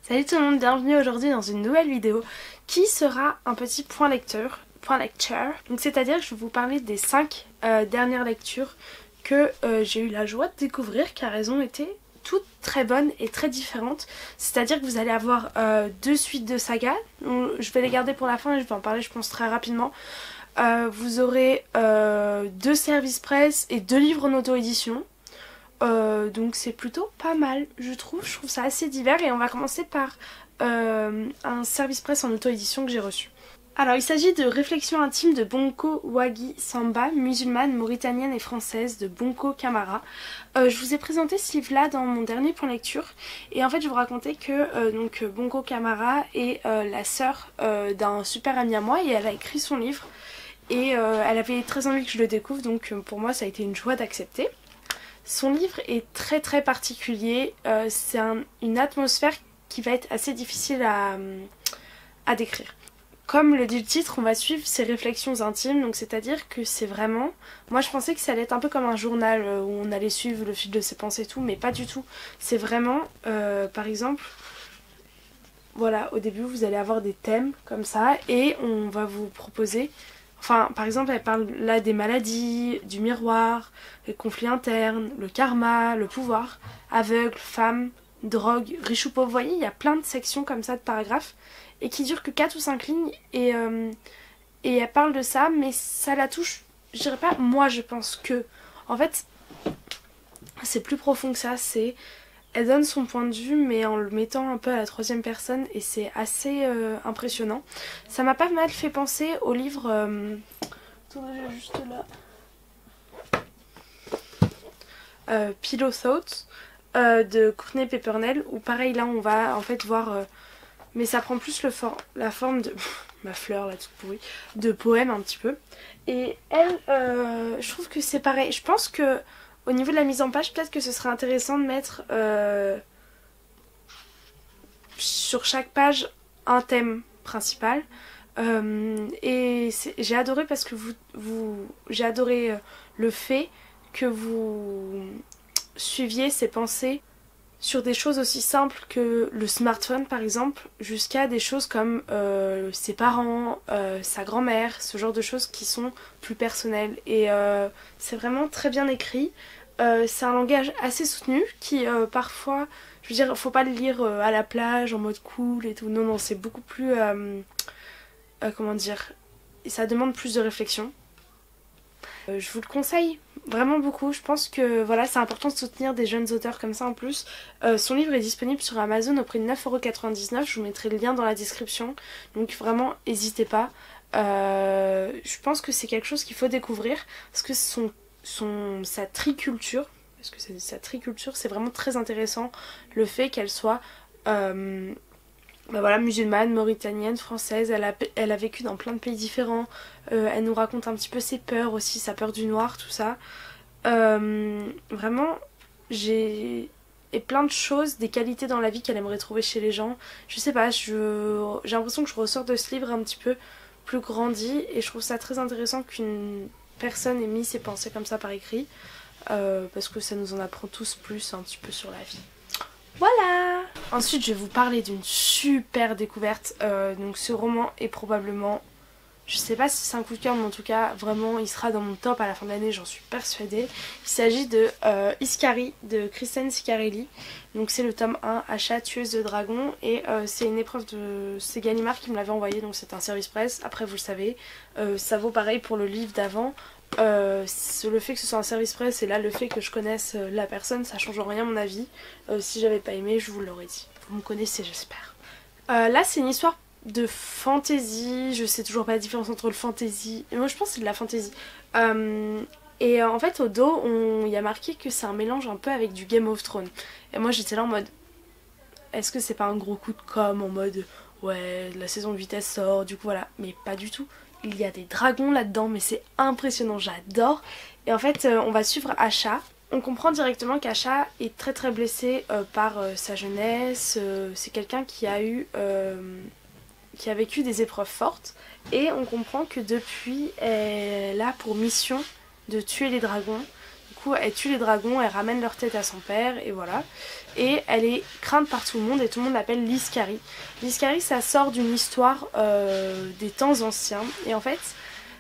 Salut tout le monde, bienvenue aujourd'hui dans une nouvelle vidéo qui sera un petit point lecture. Donc c'est-à-dire que je vais vous parler des 5 dernières lectures que j'ai eu la joie de découvrir car elles ont été toutes très bonnes et très différentes. C'est-à-dire que vous allez avoir 2 suites de sagas. Je vais les garder pour la fin et je vais en parler je pense très rapidement. Vous aurez 2 services presse et 2 livres en auto-édition. Donc c'est plutôt pas mal je trouve ça assez divers et on va commencer par un service presse en auto-édition que j'ai reçu. Alors il s'agit de Réflexions intimes de Bonko Wagi Samba, musulmane, mauritanienne et française de Bonko Camara. Je vous ai présenté ce livre là dans mon dernier point lecture et en fait je vous racontais que Bonko Camara est la sœur d'un super ami à moi et elle a écrit son livre et elle avait très envie que je le découvre donc pour moi ça a été une joie d'accepter. Son livre est très très particulier, c'est une atmosphère qui va être assez difficile à décrire. Comme le dit le titre, on va suivre ses réflexions intimes, donc c'est-à-dire que c'est vraiment... Moi je pensais que ça allait être un peu comme un journal où on allait suivre le fil de ses pensées et tout, mais pas du tout. C'est vraiment, par exemple, voilà, au début vous allez avoir des thèmes comme ça et on va vous proposer... Enfin, par exemple, elle parle là des maladies, du miroir, les conflits internes, le karma, le pouvoir, aveugle, femme, drogue, riche ou pauvre. Vous voyez, il y a plein de sections comme ça de paragraphes et qui durent que 4 ou 5 lignes et elle parle de ça, mais ça la touche, je dirais pas, moi je pense que, en fait, c'est plus profond que ça, c'est... Elle donne son point de vue mais en le mettant un peu à la troisième personne et c'est assez impressionnant. Ça m'a pas mal fait penser au livre... Attendez, j'ai juste là... Pillow Thoughts de Courtney Peppernell où pareil là on va en fait voir... mais ça prend plus la forme de... ma fleur là toute pourrie. De poème un petit peu. Et elle, je trouve que c'est pareil. Je pense que... Au niveau de la mise en page, peut-être que ce serait intéressant de mettre sur chaque page un thème principal. Et j'ai adoré parce que j'ai adoré le fait que vous suiviez ces pensées sur des choses aussi simples que le smartphone par exemple, jusqu'à des choses comme ses parents, sa grand-mère, ce genre de choses qui sont plus personnelles. Et c'est vraiment très bien écrit. C'est un langage assez soutenu qui parfois, je veux dire, faut pas le lire à la plage en mode cool et tout. Non, non, c'est beaucoup plus, comment dire, ça demande plus de réflexion. Je vous le conseille vraiment beaucoup. Je pense que voilà, c'est important de soutenir des jeunes auteurs comme ça en plus. Son livre est disponible sur Amazon au prix de 9,99 €. Je vous mettrai le lien dans la description. Donc vraiment, n'hésitez pas. Je pense que c'est quelque chose qu'il faut découvrir parce que sa triculture, parce que sa triculture, c'est vraiment très intéressant. Le fait qu'elle soit voilà, musulmane, mauritanienne, française, elle a vécu dans plein de pays différents, elle nous raconte un petit peu ses peurs aussi, sa peur du noir, tout ça. Vraiment, et plein de choses, des qualités dans la vie qu'elle aimerait trouver chez les gens. Je sais pas, j'ai l'impression que je ressors de ce livre un petit peu plus grandi et je trouve ça très intéressant qu'une personne ait mis ses pensées comme ça par écrit parce que ça nous en apprend tous plus un petit peu sur la vie. Voilà. Ensuite je vais vous parler d'une super découverte, donc ce roman est probablement, je sais pas si c'est un coup de cœur mais en tout cas vraiment il sera dans mon top à la fin de l'année, j'en suis persuadée. Il s'agit de Iskari de Kristen Schiarelli, donc c'est le tome 1, Achat tueuse de dragons et c'est une épreuve de... c'est Gallimard qui me l'avait envoyé donc c'est un service presse, après vous le savez, ça vaut pareil pour le livre d'avant. Le fait que ce soit un service presse et là le fait que je connaisse la personne ça change en rien mon avis. Si j'avais pas aimé je vous l'aurais dit, vous me connaissez j'espère. Là c'est une histoire de fantasy, je sais toujours pas la différence entre le fantasy, moi je pense que c'est de la fantasy. Et en fait au dos il y a marqué que c'est un mélange un peu avec du Game of Thrones et moi j'étais là en mode est-ce que c'est pas un gros coup de com' en mode ouais la saison 8 elle sort du coup voilà, mais pas du tout. Il y a des dragons là-dedans, mais c'est impressionnant, j'adore. Et en fait, on va suivre Asha. On comprend directement qu'Asha est très très blessée par sa jeunesse. C'est quelqu'un qui a vécu des épreuves fortes. Et on comprend que depuis, elle a pour mission de tuer les dragons. Donc coup elle tue les dragons, elle ramène leur tête à son père et voilà. Et elle est crainte par tout le monde et tout le monde l'appelle l'Iscari. L'Iscari, ça sort d'une histoire des temps anciens et en fait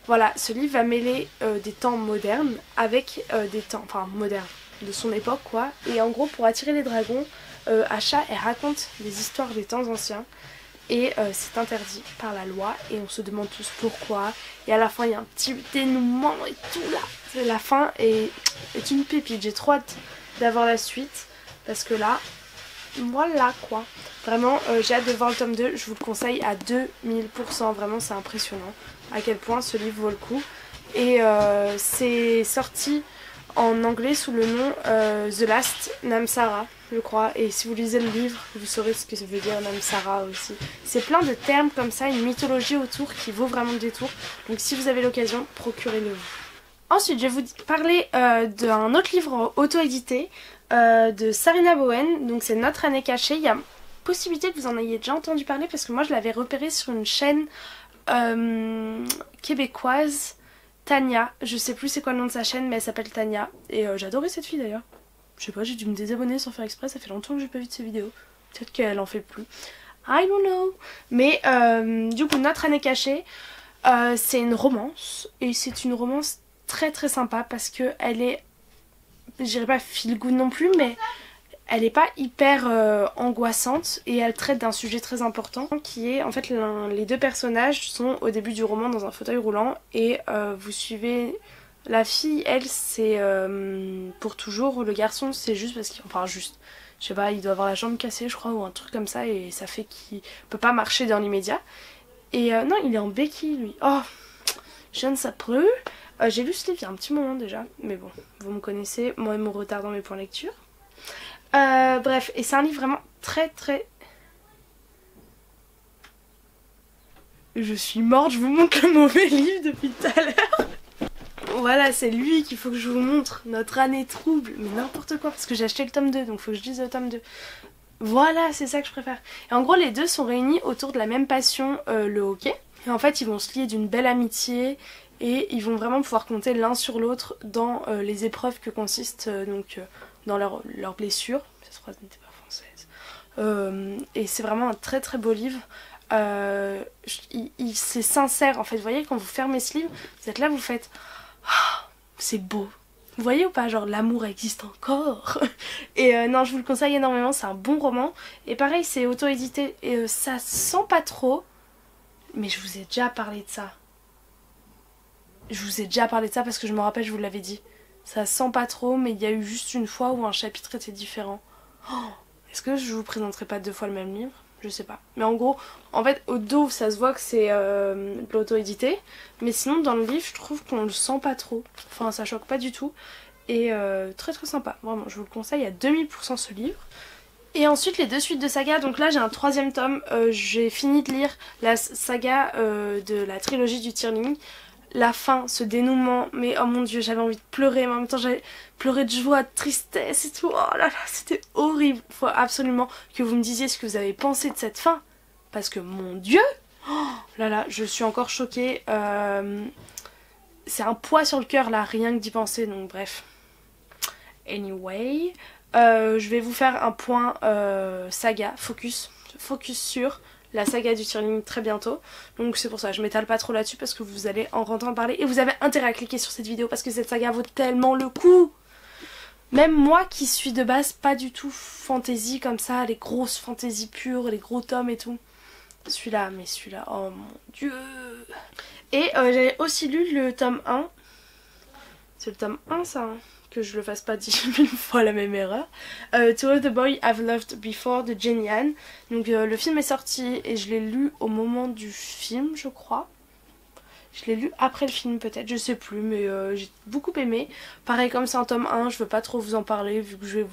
voilà, ce livre va mêler des temps modernes avec des temps, enfin modernes, de son époque quoi. Et en gros pour attirer les dragons, Asha elle raconte des histoires des temps anciens. Et c'est interdit par la loi et on se demande tous pourquoi. Et à la fin il y a un petit dénouement et tout là. La fin est une pépite. J'ai trop hâte d'avoir la suite parce que là, voilà quoi. Vraiment j'ai hâte de voir le tome 2. Je vous le conseille à 2000%. Vraiment c'est impressionnant à quel point ce livre vaut le coup. Et c'est sorti en anglais sous le nom The Last Namsara, je crois. Et si vous lisez le livre, vous saurez ce que ça veut dire Namsara aussi. C'est plein de termes comme ça, une mythologie autour qui vaut vraiment le détour. Donc si vous avez l'occasion, procurez-le vous. Ensuite, je vais vous parler d'un autre livre auto-édité de Sarina Bowen. Donc c'est Notre année cachée. Il y a possibilité que vous en ayez déjà entendu parler parce que moi je l'avais repéré sur une chaîne québécoise. Tania, je sais plus c'est quoi le nom de sa chaîne mais elle s'appelle Tania et j'adorais cette fille d'ailleurs. Je sais pas, j'ai dû me désabonner sans faire exprès, ça fait longtemps que j'ai pas vu de ses vidéos. Peut-être qu'elle en fait plus. I don't know. Mais du coup Notre année cachée, c'est une romance et c'est une romance très très sympa parce que elle est, je dirais pas feel good non plus mais elle est pas hyper angoissante et elle traite d'un sujet très important qui est en fait les deux personnages sont au début du roman dans un fauteuil roulant et vous suivez la fille, elle c'est pour toujours, le garçon c'est juste parce qu'il, enfin juste, je sais pas, il doit avoir la jambe cassée je crois ou un truc comme ça et ça fait qu'il peut pas marcher dans l'immédiat et non il est en béquille lui. Oh, je ne sais plus. J'ai lu ce livre il y a un petit moment déjà mais bon, vous me connaissez, moi et mon retard dans mes points lecture. Bref, et c'est un livre vraiment très très... Je suis morte, je vous montre le mauvais livre depuis tout à l'heure. Voilà, c'est lui qu'il faut que je vous montre. Notre année trouble, mais n'importe quoi, parce que j'ai acheté le tome 2, donc il faut que je lise le tome 2. Voilà, c'est ça que je préfère. Et en gros, les deux sont réunis autour de la même passion, le hockey. Et en fait, ils vont se lier d'une belle amitié et ils vont vraiment pouvoir compter l'un sur l'autre dans les épreuves que consistent dans leurs blessures. Cette phrase n'était pas française. Et c'est vraiment un très très beau livre. C'est sincère en fait. Vous voyez, quand vous fermez ce livre, vous êtes là, vous faites oh, c'est beau. Vous voyez ou pas, genre l'amour existe encore. Et non, je vous le conseille énormément, c'est un bon roman. Et pareil, c'est auto-édité et ça sent pas trop. Mais je vous ai déjà parlé de ça. Je vous ai déjà parlé de ça parce que je me rappelle, je vous l'avais dit. Ça sent pas trop, mais il y a eu juste une fois où un chapitre était différent. Oh, est-ce que je vous présenterai pas deux fois le même livre? Je sais pas. Mais en gros, en fait, au dos, ça se voit que c'est de l'auto-édité. Mais sinon, dans le livre, je trouve qu'on le sent pas trop. Enfin, ça choque pas du tout. Et très très sympa. Vraiment, je vous le conseille à 2000% ce livre. Et ensuite, les deux suites de saga. Donc là, j'ai un troisième tome. J'ai fini de lire la saga de la trilogie du Tearling. La fin, ce dénouement, mais oh mon dieu, j'avais envie de pleurer, mais en même temps j'avais pleuré de joie, de tristesse et tout. Oh là là, c'était horrible. Faut absolument que vous me disiez ce que vous avez pensé de cette fin. Parce que mon dieu, oh là là, je suis encore choquée. C'est un poids sur le cœur là, rien que d'y penser, donc bref. Anyway, je vais vous faire un point saga, focus sur la saga du Tearling très bientôt. Donc c'est pour ça, je m'étale pas trop là-dessus parce que vous allez en entendre parler. Et vous avez intérêt à cliquer sur cette vidéo parce que cette saga vaut tellement le coup. Même moi qui suis de base pas du tout fantasy comme ça, les grosses fantasy pures, les gros tomes et tout. Celui-là, mais celui-là, oh mon dieu. Et j'avais aussi lu le tome 1. C'est le tome 1 ça hein, que je le fasse pas 10 000 fois la même erreur. To All the Boy I've Loved Before de Jenny Han. Donc le film est sorti et je l'ai lu au moment du film je crois. Je l'ai lu après le film peut-être, je sais plus, mais j'ai beaucoup aimé. Pareil comme c'est un tome 1, je veux pas trop vous en parler vu que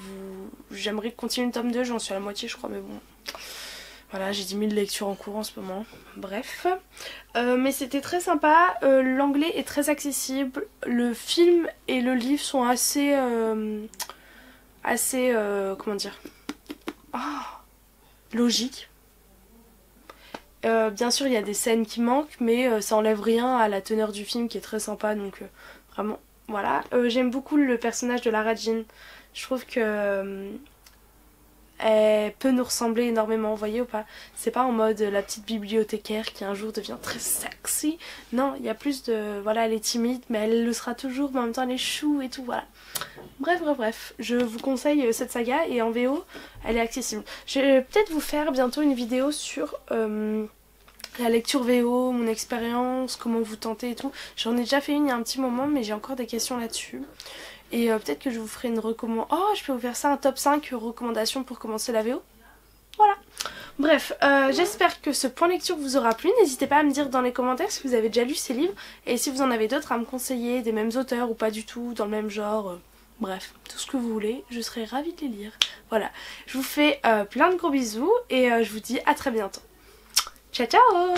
j'aimerais continuer le tome 2, j'en suis à la moitié je crois mais bon. Voilà, j'ai 10 000 lectures en cours en ce moment. Bref. Mais c'était très sympa. L'anglais est très accessible. Le film et le livre sont assez... comment dire logiques. Bien sûr, il y a des scènes qui manquent, mais ça enlève rien à la teneur du film qui est très sympa. Donc vraiment, Voilà, j'aime beaucoup le personnage de Lara Jean. Je trouve que elle peut nous ressembler énormément, vous voyez ou pas? C'est pas en mode la petite bibliothécaire qui un jour devient très sexy. Non, il y a plus de... Voilà, elle est timide, mais elle le sera toujours, mais en même temps elle est chou et tout, voilà. Bref, je vous conseille cette saga et en VO, elle est accessible. Je vais peut-être vous faire bientôt une vidéo sur la lecture VO, mon expérience, comment vous tentez et tout. J'en ai déjà fait une il y a un petit moment, mais j'ai encore des questions là-dessus. Et peut-être que je vous ferai une recommandation. Oh, je peux vous faire ça, un top 5 recommandations pour commencer la VO. Voilà. Bref, j'espère que ce point lecture vous aura plu. N'hésitez pas à me dire dans les commentaires si vous avez déjà lu ces livres. Et si vous en avez d'autres à me conseiller, des mêmes auteurs ou pas du tout, dans le même genre. Bref, tout ce que vous voulez, je serai ravie de les lire. Voilà, je vous fais plein de gros bisous et je vous dis à très bientôt. Ciao ciao.